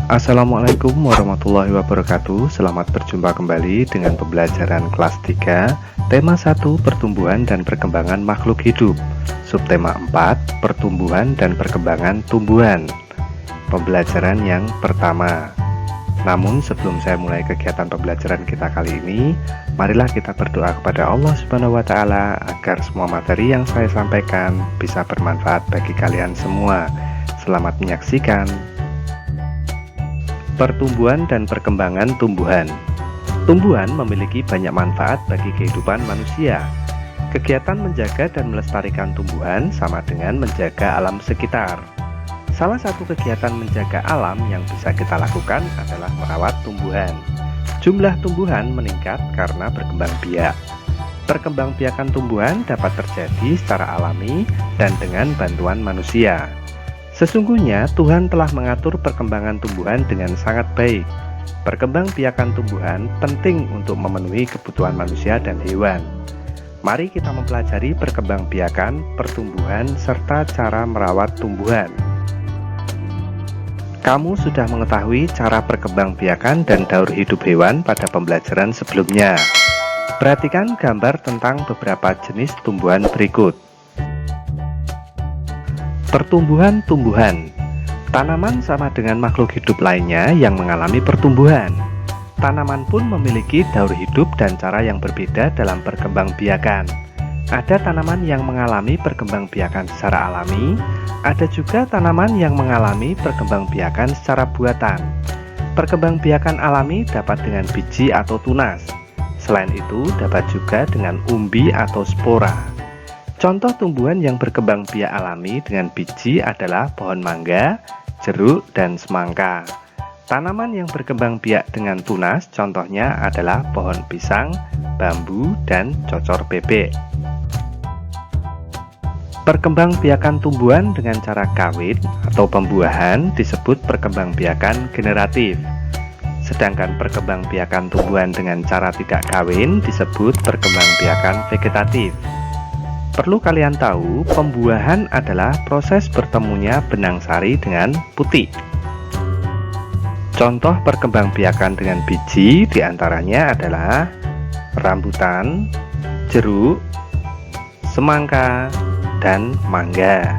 Assalamualaikum warahmatullahi wabarakatuh. Selamat berjumpa kembali dengan pembelajaran kelas 3, tema 1 pertumbuhan dan perkembangan makhluk hidup, subtema 4 pertumbuhan dan perkembangan tumbuhan. Pembelajaran yang pertama. Namun sebelum saya mulai kegiatan pembelajaran kita kali ini, marilah kita berdoa kepada Allah Subhanahu wa Ta'ala agar semua materi yang saya sampaikan bisa bermanfaat bagi kalian semua. Selamat menyaksikan. Pertumbuhan dan perkembangan tumbuhan. Tumbuhan memiliki banyak manfaat bagi kehidupan manusia. Kegiatan menjaga dan melestarikan tumbuhan sama dengan menjaga alam sekitar. Salah satu kegiatan menjaga alam yang bisa kita lakukan adalah merawat tumbuhan. Jumlah tumbuhan meningkat karena berkembang biak. Perkembangbiakan tumbuhan dapat terjadi secara alami dan dengan bantuan manusia. Sesungguhnya Tuhan telah mengatur perkembangan tumbuhan dengan sangat baik. Perkembangbiakan tumbuhan penting untuk memenuhi kebutuhan manusia dan hewan. Mari kita mempelajari perkembangbiakan, pertumbuhan, serta cara merawat tumbuhan. Kamu sudah mengetahui cara perkembangbiakan dan daur hidup hewan pada pembelajaran sebelumnya. Perhatikan gambar tentang beberapa jenis tumbuhan berikut. Pertumbuhan tumbuhan. Tanaman sama dengan makhluk hidup lainnya yang mengalami pertumbuhan. Tanaman pun memiliki daur hidup dan cara yang berbeda dalam perkembangbiakan. Ada tanaman yang mengalami perkembangbiakan secara alami, ada juga tanaman yang mengalami perkembangbiakan secara buatan. Perkembangbiakan alami dapat dengan biji atau tunas. Selain itu, dapat juga dengan umbi atau spora. Contoh tumbuhan yang berkembang biak alami dengan biji adalah pohon mangga, jeruk, dan semangka. Tanaman yang berkembang biak dengan tunas contohnya adalah pohon pisang, bambu, dan cocor bebek. Perkembangbiakan tumbuhan dengan cara kawin atau pembuahan disebut perkembangbiakan generatif. Sedangkan perkembangbiakan tumbuhan dengan cara tidak kawin disebut perkembangbiakan vegetatif. Perlu kalian tahu, pembuahan adalah proses bertemunya benang sari dengan putik. Contoh perkembangbiakan dengan biji diantaranya adalah rambutan, jeruk, semangka, dan mangga.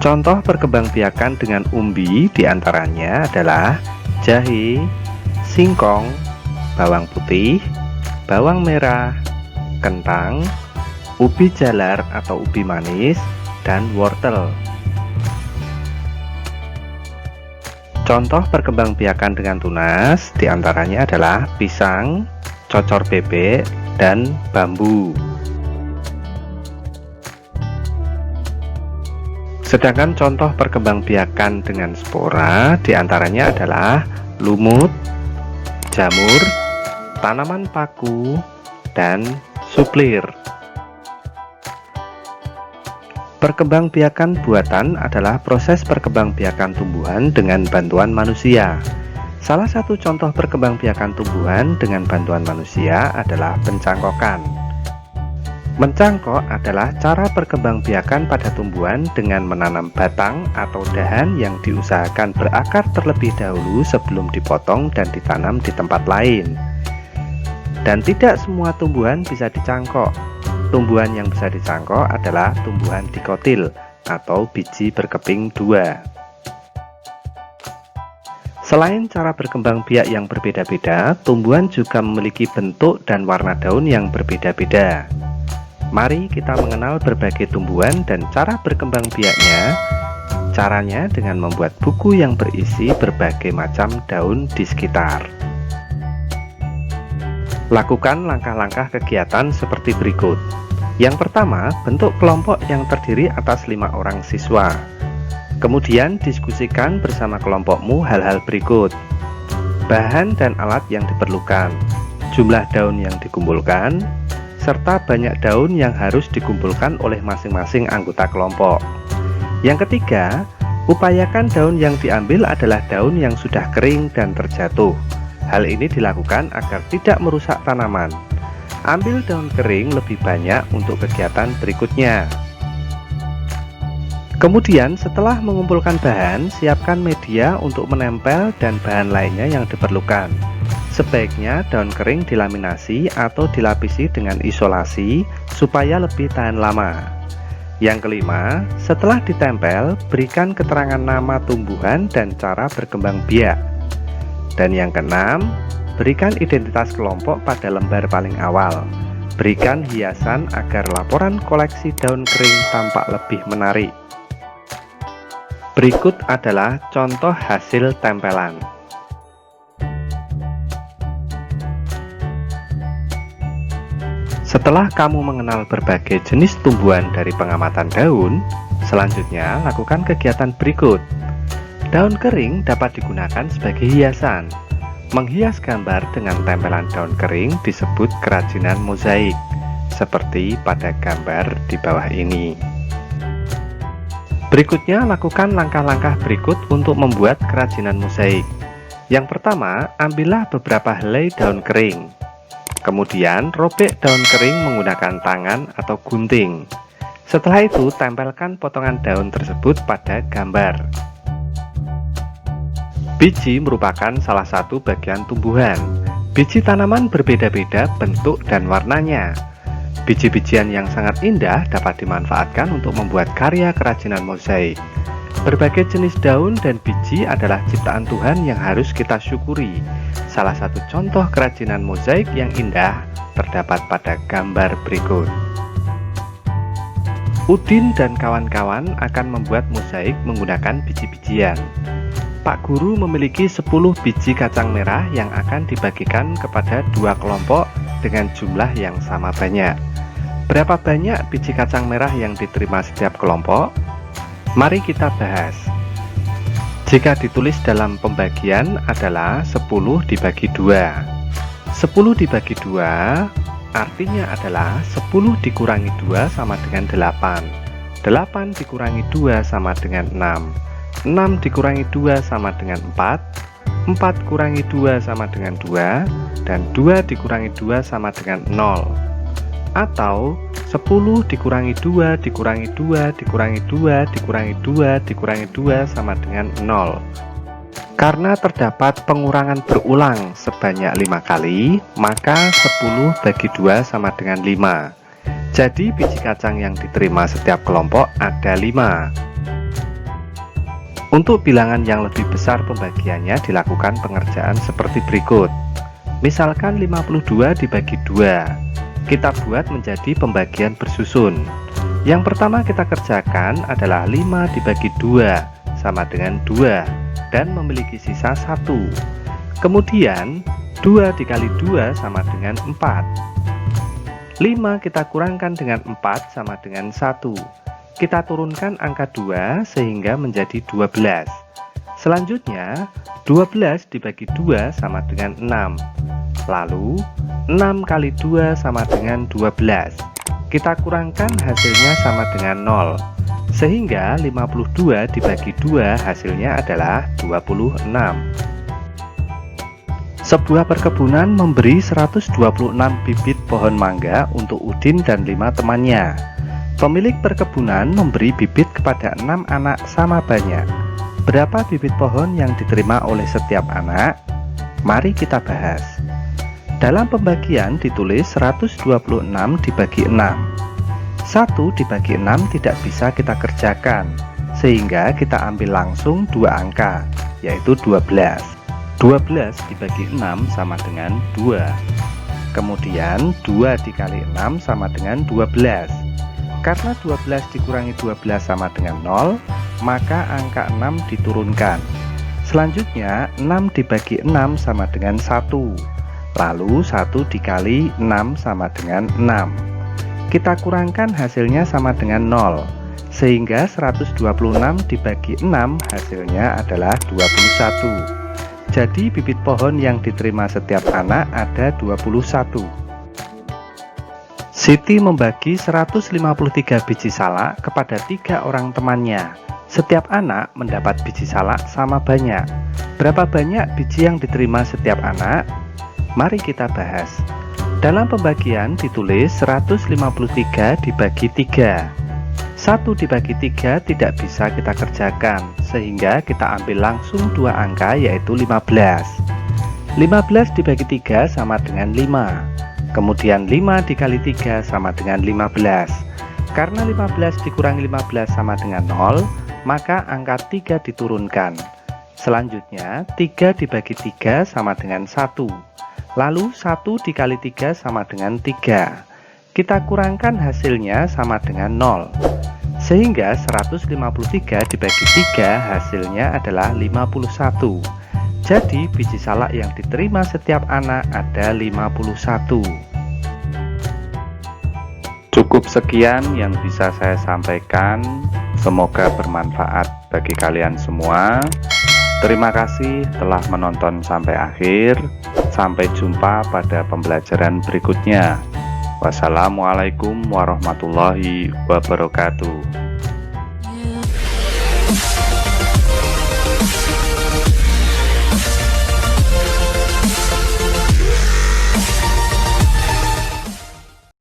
Contoh perkembangbiakan dengan umbi diantaranya adalah jahe, singkong, bawang putih, bawang merah, kentang, ubi jalar atau ubi manis, dan wortel. Contoh perkembangbiakan dengan tunas diantaranya adalah pisang, cocor bebek, dan bambu. Sedangkan contoh perkembangbiakan dengan spora diantaranya adalah lumut, jamur, tanaman paku, dan suplir. Perkembangbiakan buatan adalah proses perkembangbiakan tumbuhan dengan bantuan manusia. Salah satu contoh perkembangbiakan tumbuhan dengan bantuan manusia adalah pencangkokan. Mencangkok adalah cara perkembangbiakan pada tumbuhan dengan menanam batang atau dahan yang diusahakan berakar terlebih dahulu sebelum dipotong dan ditanam di tempat lain. Dan tidak semua tumbuhan bisa dicangkok. Tumbuhan yang bisa dicangkok adalah tumbuhan dikotil atau biji berkeping dua. Selain cara berkembang biak yang berbeda-beda, tumbuhan juga memiliki bentuk dan warna daun yang berbeda-beda. Mari kita mengenal berbagai tumbuhan dan cara berkembang biaknya. Caranya dengan membuat buku yang berisi berbagai macam daun di sekitar. Lakukan langkah-langkah kegiatan seperti berikut. Yang pertama, bentuk kelompok yang terdiri atas 5 orang siswa. Kemudian diskusikan bersama kelompokmu hal-hal berikut. Bahan dan alat yang diperlukan, jumlah daun yang dikumpulkan, serta banyak daun yang harus dikumpulkan oleh masing-masing anggota kelompok. Yang ketiga, upayakan daun yang diambil adalah daun yang sudah kering dan terjatuh. Hal ini dilakukan agar tidak merusak tanaman. Ambil daun kering lebih banyak untuk kegiatan berikutnya. Kemudian setelah mengumpulkan bahan, siapkan media untuk menempel dan bahan lainnya yang diperlukan. Sebaiknya daun kering dilaminasi atau dilapisi dengan isolasi supaya lebih tahan lama. Yang kelima, setelah ditempel, berikan keterangan nama tumbuhan dan cara berkembang biak. Dan yang keenam, berikan identitas kelompok pada lembar paling awal. Berikan hiasan agar laporan koleksi daun kering tampak lebih menarik. Berikut adalah contoh hasil tempelan. Setelah kamu mengenal berbagai jenis tumbuhan dari pengamatan daun, selanjutnya lakukan kegiatan berikut. Daun kering dapat digunakan sebagai hiasan. Menghias gambar dengan tempelan daun kering disebut kerajinan mozaik, seperti pada gambar di bawah ini. Berikutnya, lakukan langkah-langkah berikut untuk membuat kerajinan mozaik. Yang pertama, ambillah beberapa helai daun kering. Kemudian, robek daun kering menggunakan tangan atau gunting. Setelah itu, tempelkan potongan daun tersebut pada gambar. Biji merupakan salah satu bagian tumbuhan. Biji tanaman berbeda-beda bentuk dan warnanya. Biji-bijian yang sangat indah dapat dimanfaatkan untuk membuat karya kerajinan mozaik. Berbagai jenis daun dan biji adalah ciptaan Tuhan yang harus kita syukuri. Salah satu contoh kerajinan mozaik yang indah terdapat pada gambar berikut. Udin dan kawan-kawan akan membuat mozaik menggunakan biji-bijian. Pak Guru memiliki 10 biji kacang merah yang akan dibagikan kepada 2 kelompok dengan jumlah yang sama banyak. Berapa banyak biji kacang merah yang diterima setiap kelompok? Mari kita bahas. Jika ditulis dalam pembagian adalah 10 dibagi 2. 10 dibagi 2 artinya adalah 10 dikurangi 2 sama dengan 8. 8 dikurangi 2 sama dengan 6. 6 dikurangi 2 sama dengan 4. 4 kurangi 2 sama dengan 2. Dan 2 dikurangi 2 sama dengan 0. Atau 10 dikurangi 2 dikurangi 2 dikurangi 2 dikurangi 2 dikurangi 2 sama dengan 0. Karena terdapat pengurangan berulang sebanyak 5 kali, maka 10 bagi 2 sama dengan 5. Jadi biji kacang yang diterima setiap kelompok ada 5. Untuk bilangan yang lebih besar pembagiannya dilakukan pengerjaan seperti berikut. Misalkan 52 dibagi 2. Kita buat menjadi pembagian bersusun. Yang pertama kita kerjakan adalah 5 dibagi 2 sama dengan 2 dan memiliki sisa 1. Kemudian 2 dikali 2 sama dengan 4. 5 kita kurangkan dengan 4 sama dengan 1. Kita turunkan angka 2 sehingga menjadi 12. Selanjutnya 12 dibagi 2 sama dengan 6. Lalu 6 kali 2 sama dengan 12. Kita kurangkan hasilnya sama dengan 0. Sehingga 52 dibagi 2 hasilnya adalah 26. Sebuah perkebunan memberi 126 bibit pohon mangga untuk Udin dan 5 temannya. Pemilik perkebunan memberi bibit kepada 6 anak sama banyak. Berapa bibit pohon yang diterima oleh setiap anak? Mari kita bahas. Dalam pembagian ditulis 126 dibagi 6. 1 dibagi 6 tidak bisa kita kerjakan, sehingga kita ambil langsung 2 angka, yaitu 12. 12 dibagi 6 sama dengan 2. Kemudian 2 dikali 6 sama dengan 12. Karena 12 dikurangi 12 sama dengan 0, maka angka 6 diturunkan. Selanjutnya 6 dibagi 6 sama dengan 1. Lalu 1 dikali 6 sama dengan 6. Kita kurangkan hasilnya sama dengan 0. Sehingga 126 dibagi 6 hasilnya adalah 21. Jadi bibit pohon yang diterima setiap anak ada 21. Siti membagi 153 biji salak kepada 3 orang temannya. Setiap anak mendapat biji salak sama banyak. Berapa banyak biji yang diterima setiap anak? Mari kita bahas. Dalam pembagian ditulis 153 dibagi 3. 1 1 dibagi 3 tidak bisa kita kerjakan, sehingga kita ambil langsung dua angka yaitu 15. 15 dibagi 3 sama dengan 5. Kemudian 5 dikali 3 sama dengan 15. Karena 15 dikurangi 15 sama dengan 0, maka angka 3 diturunkan. Selanjutnya 3 dibagi 3 sama dengan 1. Lalu 1 dikali 3 sama dengan 3. Kita kurangkan hasilnya sama dengan 0. Sehingga 153 dibagi 3 hasilnya adalah 51. Jadi biji salak yang diterima setiap anak ada 51. Cukup sekian yang bisa saya sampaikan. Semoga bermanfaat bagi kalian semua. Terima kasih telah menonton sampai akhir. Sampai jumpa pada pembelajaran berikutnya. Wassalamualaikum warahmatullahi wabarakatuh.